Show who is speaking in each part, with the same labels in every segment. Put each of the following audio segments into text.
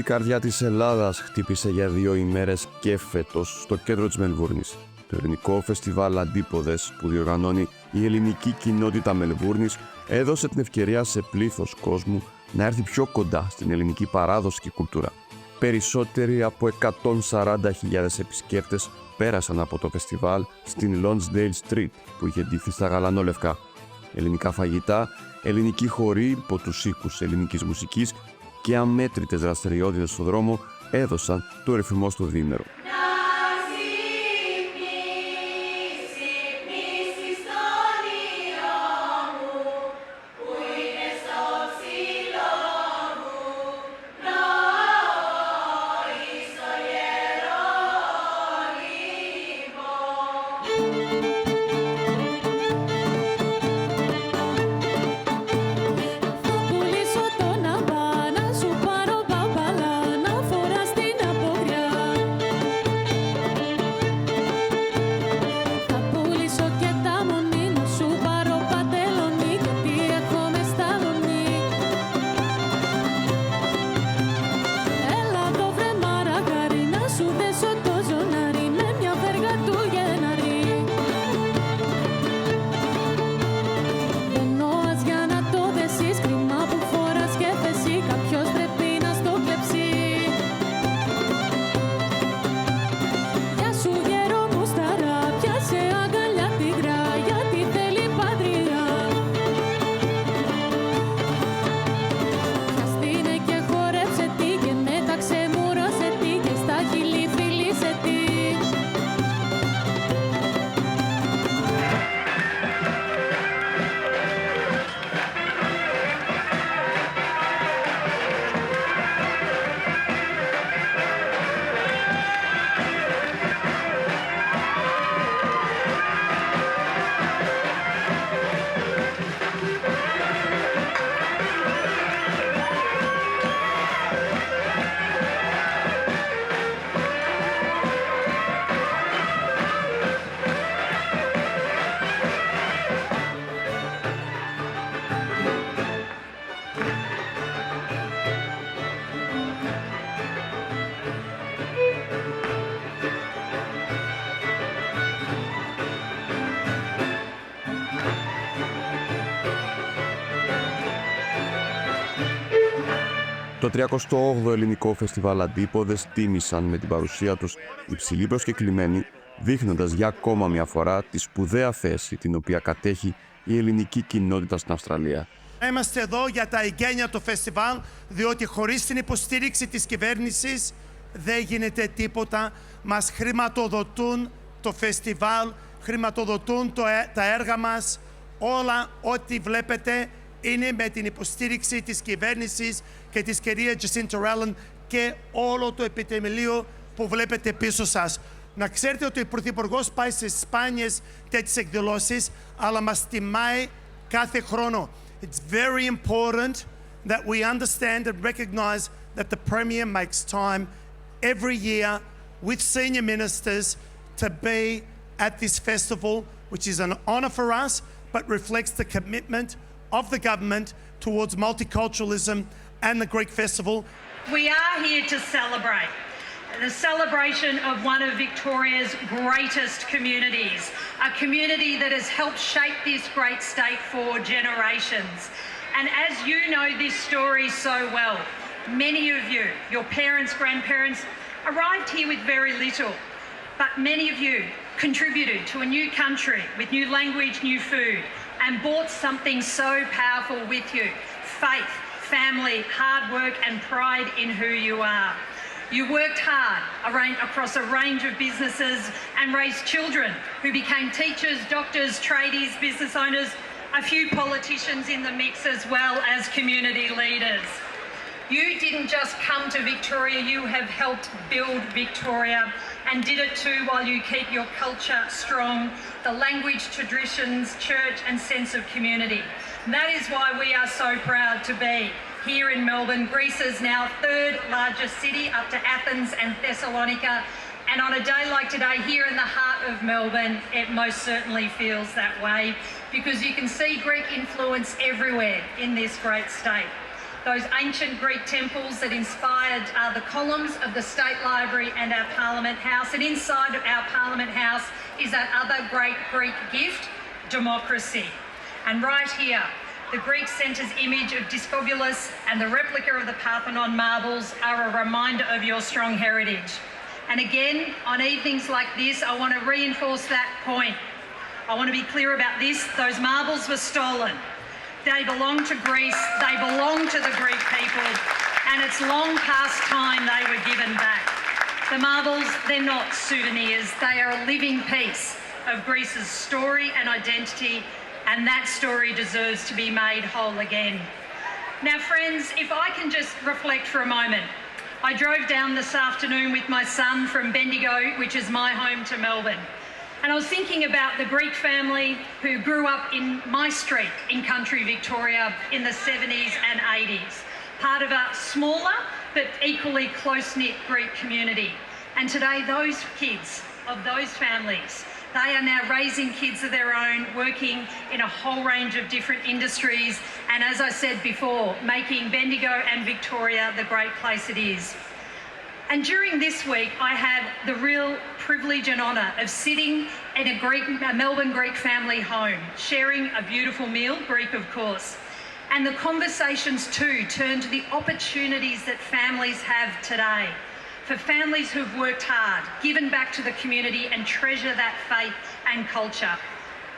Speaker 1: καρδιά της Ελλάδας χτύπησε για 2 ημέρες και φέτος στο κέντρο της Μελβούρνης. Το ελληνικό φεστιβάλ Αντίποδες που διοργανώνει η ελληνική κοινότητα Μελβούρνης έδωσε την ευκαιρία σε πλήθος κόσμου να έρθει πιο κοντά στην ελληνική παράδοση και κουλτούρα. Περισσότεροι από 140.000 επισκέπτες πέρασαν από το φεστιβάλ στην Lonsdale Street που είχε ντυθεί στα γαλανόλευκα. Ελληνικά φαγητά, ελληνικοί χοροί υπό τους ήχους ελληνικής μουσικής και αμέτρητες δραστηριότητες στο δρόμο έδωσαν το ρυθμό στο διήμερο. Το 38ο ελληνικό φεστιβάλ Αντίποδες τίμησαν με την παρουσία τους υψηλοί προσκεκλημένοι, δείχνοντας για ακόμα μια φορά τη σπουδαία θέση την οποία κατέχει η ελληνική κοινότητα στην Αυστραλία.
Speaker 2: Είμαστε εδώ για τα εγγένεια του φεστιβάλ, διότι χωρίς την υποστήριξη της κυβέρνησης δεν γίνεται τίποτα. Μας χρηματοδοτούν το φεστιβάλ, χρηματοδοτούν τα έργα μας, όλα ό,τι βλέπετε είναι με την υποστήριξη της κυβέρνησης και της κυρίας Jacinta Ardern και όλο το επιτελείο που βλέπετε πίσω σας. Να ξέρετε ότι ο Πρωθυπουργός πάει σε σπάνιες τέτοιες εκδηλώσεις, αλλά μας τιμάει κάθε χρόνο. It's very important that we understand and recognize that the Premier makes time every year with senior ministers to be at this festival, which is an honour for us, but reflects the commitment of the government towards multiculturalism and the Greek festival.
Speaker 3: We are here to celebrate the celebration of one of Victoria's greatest communities, a community that has helped shape this great state for generations. And as you know this story so well, many of you, your parents, grandparents, arrived here with very little, but many of you contributed to a new country with new language, new food, and brought something so powerful with you: faith, family, hard work, and pride in who you are. You worked hard across a range of businesses and raised children who became teachers, doctors, tradies, business owners, a few politicians in the mix, as well as community leaders. You didn't just come to Victoria, you have helped build Victoria, and did it too while you keep your culture strong, the language, traditions, church and sense of community. And that is why we are so proud to be here in Melbourne, Greece's now third largest city after Athens and Thessalonica. And on a day like today, here in the heart of Melbourne, it most certainly feels that way, because you can see Greek influence everywhere in this great state. those ancient Greek temples that inspired the columns of the State Library and our Parliament House. And inside of our Parliament House is that other great Greek gift, democracy. And right here, the Greek Centre's image of Discobulus and the replica of the Parthenon marbles are a reminder of your strong heritage. And again, on evenings like this, I want to reinforce that point. I want to be clear about this. Those marbles were stolen. They belong to Greece, they belong to the Greek people, and it's long past time they were given back. The marbles, they're not souvenirs, they are a living piece of Greece's story and identity, and that story deserves to be made whole again. Now friends, if I can just reflect for a moment. I drove down this afternoon with my son from Bendigo, which is my home, to Melbourne. And I was thinking about the Greek family who grew up in my street in country Victoria in the 70s and 80s, part of a smaller but equally close-knit Greek community. And today those kids of those families, they are now raising kids of their own, working in a whole range of different industries, and as I said before, making Bendigo and Victoria the great place it is. And during this week, I had the real privilege and honour of sitting in a Melbourne Greek family home, sharing a beautiful meal, Greek of course. And the conversations too turned to the opportunities that families have today. For families who've worked hard, given back to the community and treasure that faith and culture.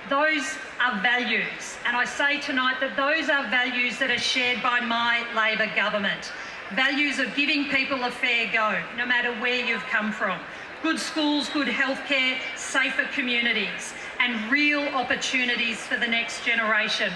Speaker 3: Those are values. And I say tonight that those are values that are shared by my Labor government. Values of giving people a fair go, no matter where you've come from. Good schools, good healthcare, safer communities, and real opportunities for the next generation.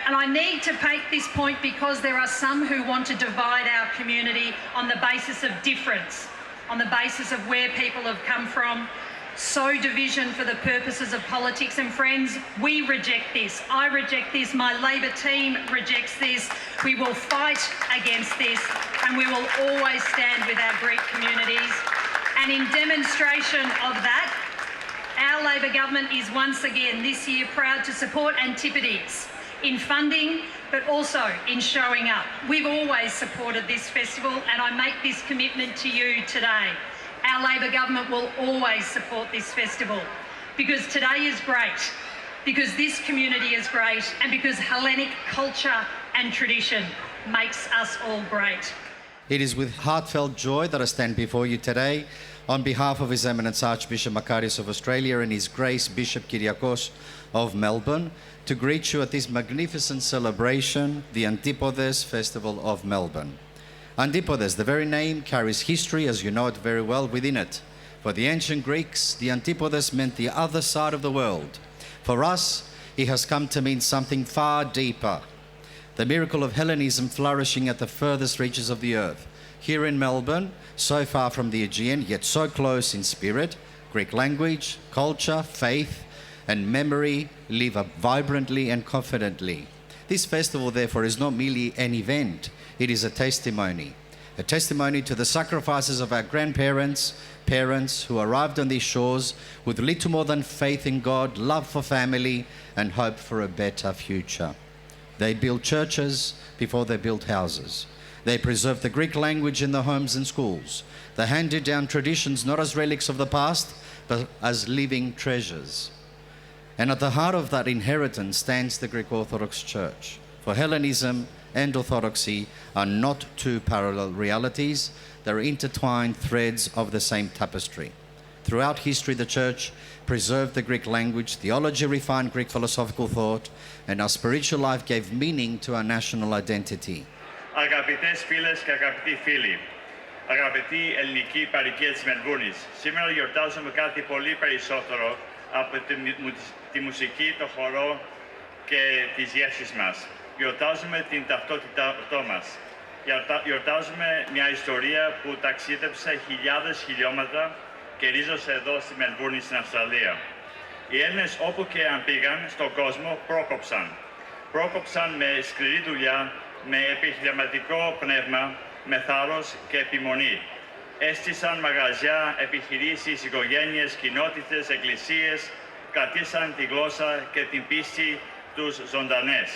Speaker 3: And I need to make this point because there are some who want to divide our community on the basis of difference, on the basis of where people have come from, sow division for the purposes of politics. And friends, we reject this. I reject this. My Labor team rejects this. We will fight against this, and we will always stand with our Greek communities. And in demonstration of that, our Labor government is once again this year proud to support Antipodes in funding, but also in showing up. We've always supported this festival, and I make this commitment to you today. Our Labor government will always support this festival because today is great, because this community is great, and because Hellenic culture and tradition makes us all great.
Speaker 4: It is with heartfelt joy that I stand before you today on behalf of His Eminence Archbishop Makarios of Australia and His Grace Bishop Kyriakos of Melbourne to greet you at this magnificent celebration, the Antipodes Festival of Melbourne. Antipodes, the very name, carries history, as you know it very well, within it. For the ancient Greeks, the Antipodes meant the other side of the world. For us, it has come to mean something far deeper. The miracle of Hellenism flourishing at the furthest reaches of the earth. Here in Melbourne, so far from the Aegean, yet so close in spirit, Greek language, culture, faith, and memory live up vibrantly and confidently. This festival, therefore, is not merely an event. It is a testimony to the sacrifices of our grandparents, parents who arrived on these shores with little more than faith in God, love for family, and hope for a better future. They built churches before they built houses. They preserved the Greek language in the homes and schools. They handed down traditions not as relics of the past, but as living treasures. And at the heart of that inheritance stands the Greek Orthodox Church. For Hellenism and Orthodoxy are not two parallel realities, they're intertwined threads of the same tapestry. Throughout history, the Church preserved the Greek language, theology refined Greek philosophical thought, and our spiritual life gave meaning to our national identity.
Speaker 5: Αγαπητές φίλες και αγαπητοί φίλοι, αγαπητή ελληνική παροικία της Μελβούρνης, σήμερα γιορτάζουμε κάτι πολύ περισσότερο από τη μουσική, το χορό και τις γεύσεις μας. Γιορτάζουμε την ταυτότητά μας. Γιορτάζουμε μια ιστορία που ταξίδεψε χιλιάδες χιλιόμετρα και ρίζωσε εδώ στη Μελβούρνη στην Αυστραλία. Οι Έλληνες όπου και αν πήγαν στον κόσμο πρόκοψαν. Πρόκοψαν με σκληρή δουλειά, με επιχειρηματικό πνεύμα, με θάρρος και επιμονή. Έστησαν μαγαζιά, επιχειρήσεις, οικογένειες, κοινότητες, εκκλησίες, κρατήσαν τη γλώσσα και την πίστη τους ζωντανές.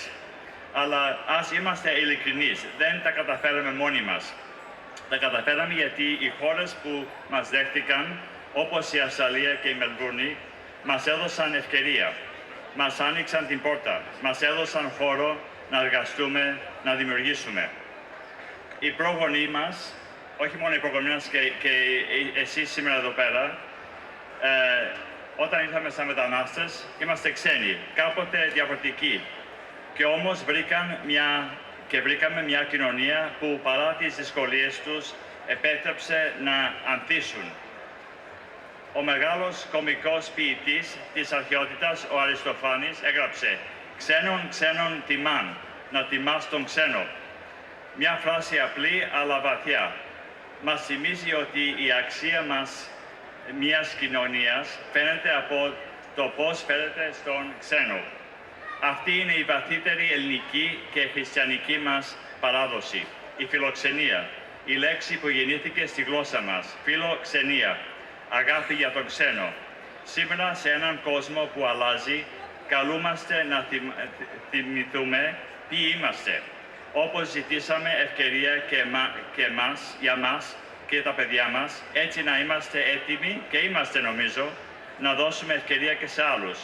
Speaker 5: Αλλά ας είμαστε ειλικρινείς, δεν τα καταφέραμε μόνοι μας. Τα καταφέραμε γιατί οι χώρες που μας δέχτηκαν, όπως η Αυστραλία και η Μελβούρνη, μας έδωσαν ευκαιρία. Μας άνοιξαν την πόρτα, μας έδωσαν χώρο να εργαστούμε, να δημιουργήσουμε. Οι πρόγονοί μας, όχι μόνο οι πρόγονοί μας και εσείς σήμερα εδώ πέρα, όταν ήρθαμε σαν μετανάστες, είμαστε ξένοι, κάποτε διαφορετικοί. Και όμως βρήκαμε μια κοινωνία που παρά τις δυσκολίες τους επέτρεψε να ανθίσουν. Ο μεγάλος κωμικός ποιητής της αρχαιότητας, ο Αριστοφάνης, έγραψε «Ξένον τιμάν, να τιμάς τον ξένο». Μια φράση απλή αλλά βαθιά. Μας θυμίζει ότι η αξία μας μιας κοινωνίας φαίνεται από το πώς φέρεται στον ξένο. Αυτή είναι η βαθύτερη ελληνική και χριστιανική μας παράδοση, η φιλοξενία. Η λέξη που γεννήθηκε στη γλώσσα μας, φιλοξενία, αγάπη για τον ξένο. Σήμερα σε έναν κόσμο που αλλάζει, καλούμαστε να θυμηθούμε τι είμαστε. Όπως ζητήσαμε ευκαιρία για μας και τα παιδιά μας, έτσι να είμαστε έτοιμοι, και είμαστε νομίζω, να δώσουμε ευκαιρία και σε άλλους.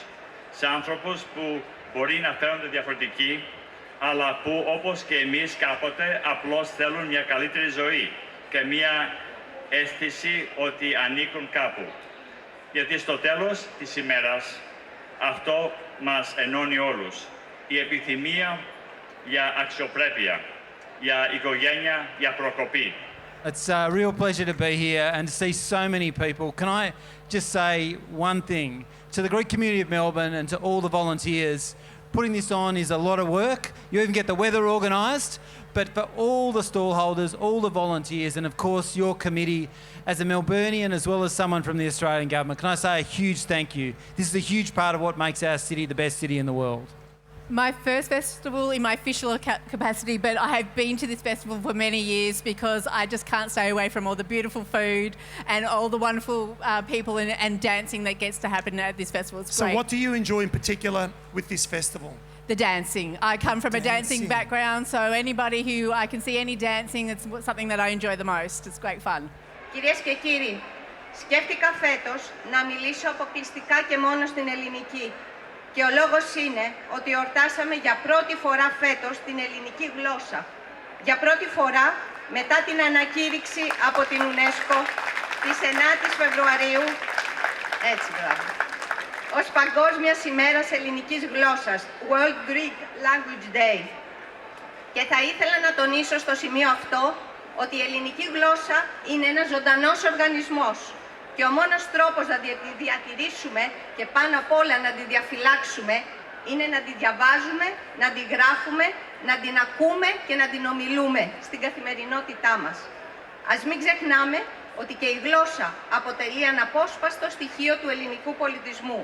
Speaker 5: Σε άνθρωπους που μπορεί να φαίνονται διαφορετικοί, αλλά που όπως και εμείς κάποτε απλώς θέλουν μια καλύτερη ζωή και μια αίσθηση ότι ανήκουν κάπου. Γιατί στο τέλος της ημέρας αυτό μας ενώνει όλους. Η επιθυμία για αξιοπρέπεια, για οικογένεια, για προκοπή.
Speaker 6: It's a real pleasure to be here and to see so many people. Can I just say one thing? To the Greek community of Melbourne and to all the volunteers, putting this on is a lot of work. You even get the weather organised, but for all the stallholders, all the volunteers, and of course your committee, as a Melburnian as well as someone from the Australian government, can I say a huge thank you? This is a huge part of what makes our city the best city in the world.
Speaker 7: My first festival in my official capacity, but I have been to this festival for many years because I just can't stay away from all the beautiful food and all the wonderful people and dancing that gets to happen at this festival. It's
Speaker 2: So
Speaker 7: great.
Speaker 2: what do you enjoy in particular with this festival?
Speaker 7: The dancing. I come from a dancing background, so anybody who I can see any dancing, it's something that I enjoy the most. It's great fun.
Speaker 8: Κυρίες και κύριοι, σκέφτηκα φέτος να μιλήσω αποκλειστικά και μόνο στην ελληνική. Και ο λόγος είναι ότι εορτάσαμε για πρώτη φορά φέτος την ελληνική γλώσσα. Για πρώτη φορά μετά την ανακήρυξη από την UNESCO της 9ης Φεβρουαρίου, έτσι μπράβο, ως Παγκόσμιας ημέρας ελληνικής γλώσσας, World Greek Language Day. Και θα ήθελα να τονίσω στο σημείο αυτό ότι η ελληνική γλώσσα είναι ένας ζωντανός οργανισμός. Και ο μόνος τρόπος να τη διατηρήσουμε και πάνω απ' όλα να τη διαφυλάξουμε είναι να τη διαβάζουμε, να τη γράφουμε, να την ακούμε και να την ομιλούμε στην καθημερινότητά μας. Ας μην ξεχνάμε ότι και η γλώσσα αποτελεί αναπόσπαστο στοιχείο του ελληνικού πολιτισμού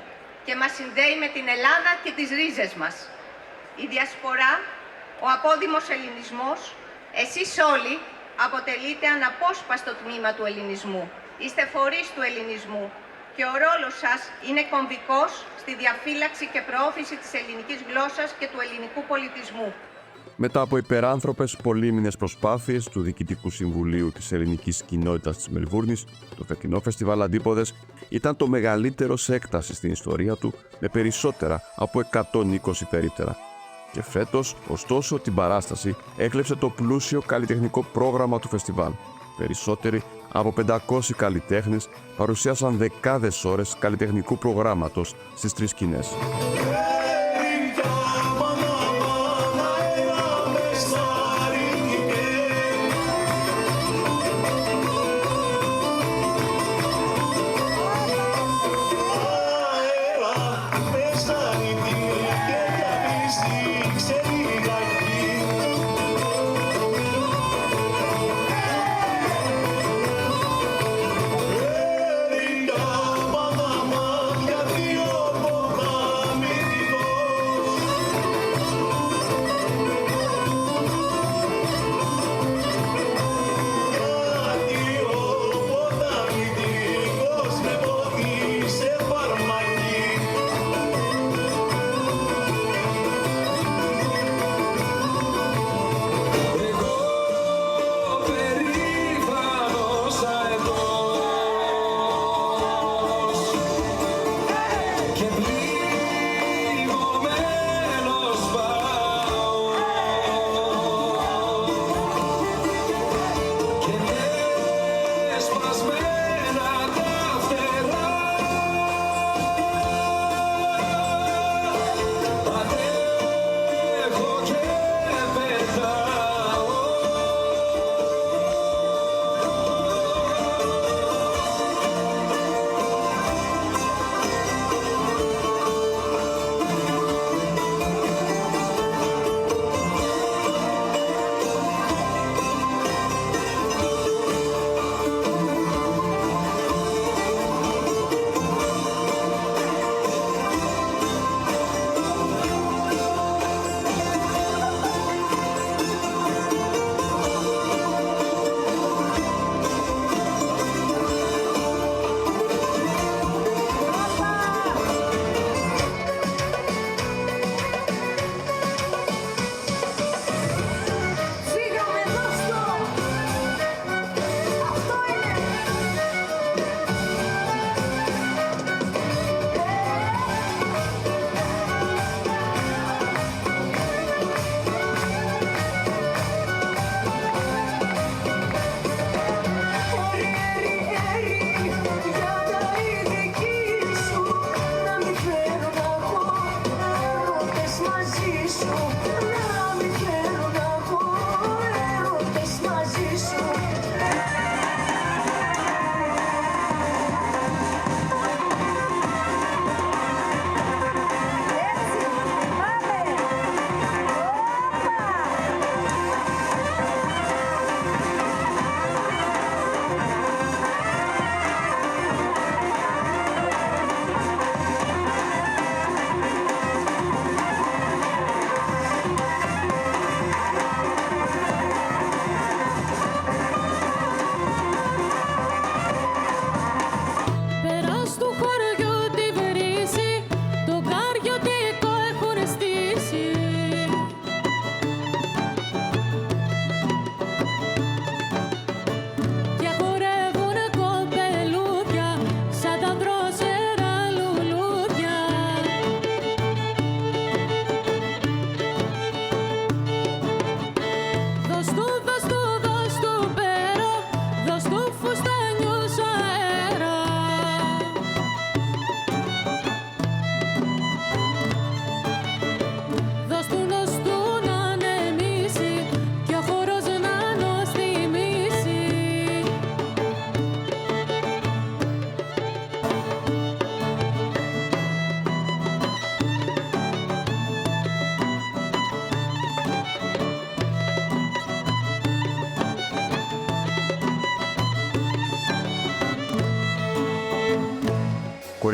Speaker 8: και μας συνδέει με την Ελλάδα και τις ρίζες μας. Η διασπορά, ο απόδημος ελληνισμός, εσείς όλοι αποτελείτε αναπόσπαστο τμήμα του ελληνισμού. Είστε φορείς του ελληνισμού και ο ρόλος σας είναι κομβικός στη διαφύλαξη και προώθηση της ελληνικής γλώσσας και του ελληνικού πολιτισμού.
Speaker 1: Μετά από υπεράνθρωπες πολύμηνες προσπάθειες του Διοικητικού Συμβουλίου της Ελληνικής Κοινότητας της Μελβούρνης, το φετινό φεστιβάλ Αντίποδες ήταν το μεγαλύτερο σε έκταση στην ιστορία του, με περισσότερα από 120 περίπτερα. Και φέτος, ωστόσο, την παράσταση έκλεψε το πλούσιο καλλιτεχνικό πρόγραμμα του φεστιβάλ. Περισσότεροι από 500 καλλιτέχνες παρουσίασαν δεκάδες ώρες καλλιτεχνικού προγράμματος στις τρεις σκηνές.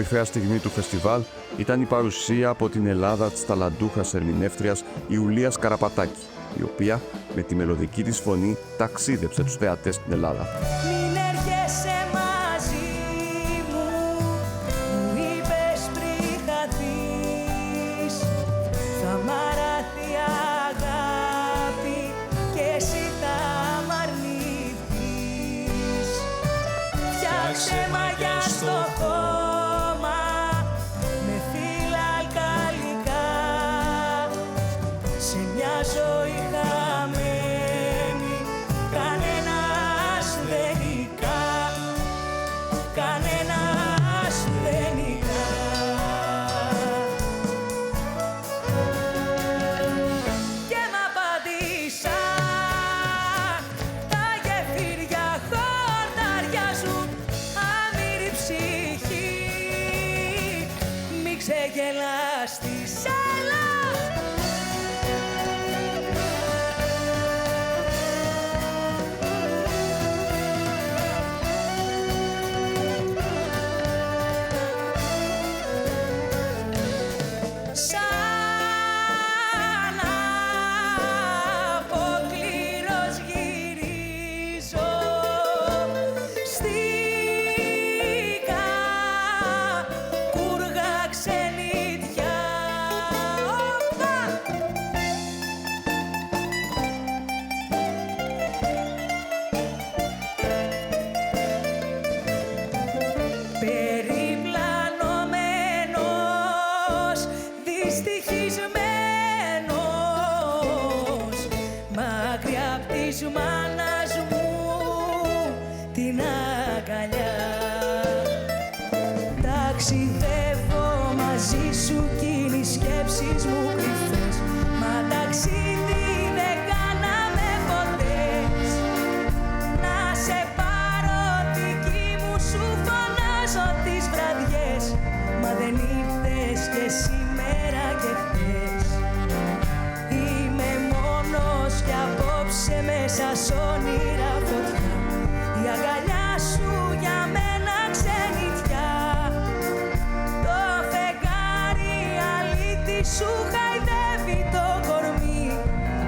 Speaker 1: κορυφαία στιγμή του φεστιβάλ ήταν η παρουσία από την Ελλάδα της ταλαντούχας ερμηνεύτριας Ιουλίας Καραπατάκη, η οποία με τη μελωδική της φωνή ταξίδεψε τους θεατές στην Ελλάδα.
Speaker 9: Μην έρχεσαι μαζί μου, μου είπες πριν χαθείς, θα μ' αράθει αγάπη και εσύ θα μ' αρνηθείς. Φτιάξε μαγιά στο χώμα με φύλλα αλκαλικά, σε μια ζωή χαμένη κανένας δεν νικά, κανένας δεν νικά. Και μ' απαντήσαν τα γεφύρια χορταριάζουν, αμήρη ψυχή μη ξεγελάς τη σέλα. Σαν αποκλήρως γυρίζω στίχα κούργα ξενιτιά. Περιπλανωμένος, δυστυχισμένος, μακριά απ' της μάνας μου την αγκαλιά. Ταξιδεύω μαζί σου κι είναι οι σκέψεις μου κρυφές, μα ταξίδι δεν κάναμε ποτέ. Να σε πάρω δική μου σου φωνάζω τις βραδιές, μα δεν ήρθες και σήμερα και χθες. Είμαι μόνος κι απόψε μέσα σ' όνειρα φωτιά, η αγκαλιά σου για μένα ξενιτιά. Το φεγγάρι αλήτη σου χαϊδεύει το κορμί,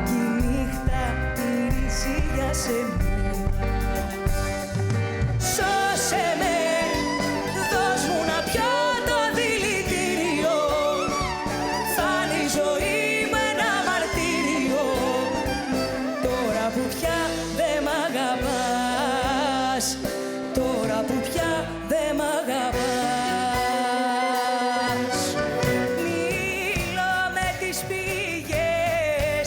Speaker 9: κι η νύχτα μυρίζει για σένα. Σώσε με, δώσ' μου να πιω το δηλητήριο, θα είναι η ζωή μου ένα μαρτύριο. Τώρα που πια δεν μ' αγαπάς, τώρα που πια δεν μ' αγαπάς. Μιλώ με τις πηγές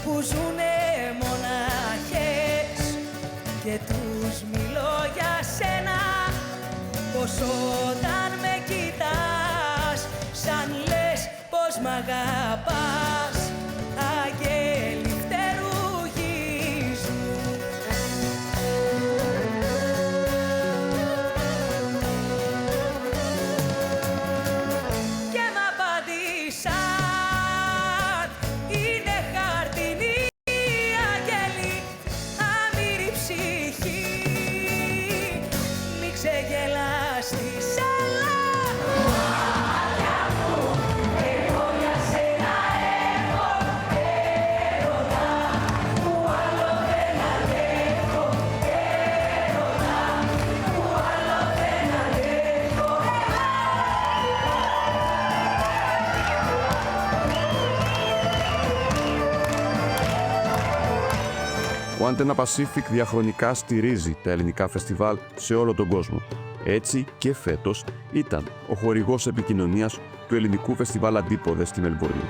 Speaker 9: που ζουνε μοναχές και τους μιλώ για σένα, πως όταν με κοιτάς σαν λες πως μ' αγαπάς, αγγέλη φτερουγίζουν. Και μ' απαντήσαν είναι χαρτινή αγγέλη, αμήρη ψυχή μη ξεγελάς τη σέλα. Εγώ για σένα έχω έρωτα που άλλο δεν αντέχω, έρωτα που άλλο δεν αντέχω.
Speaker 1: Ο Antenna Pacific διαχρονικά στηρίζει τα ελληνικά φεστιβάλ σε όλο τον κόσμο. Έτσι και φέτος ήταν ο χορηγός επικοινωνίας του ελληνικού φεστιβάλ Αντίποδες στη Μελβούρνη.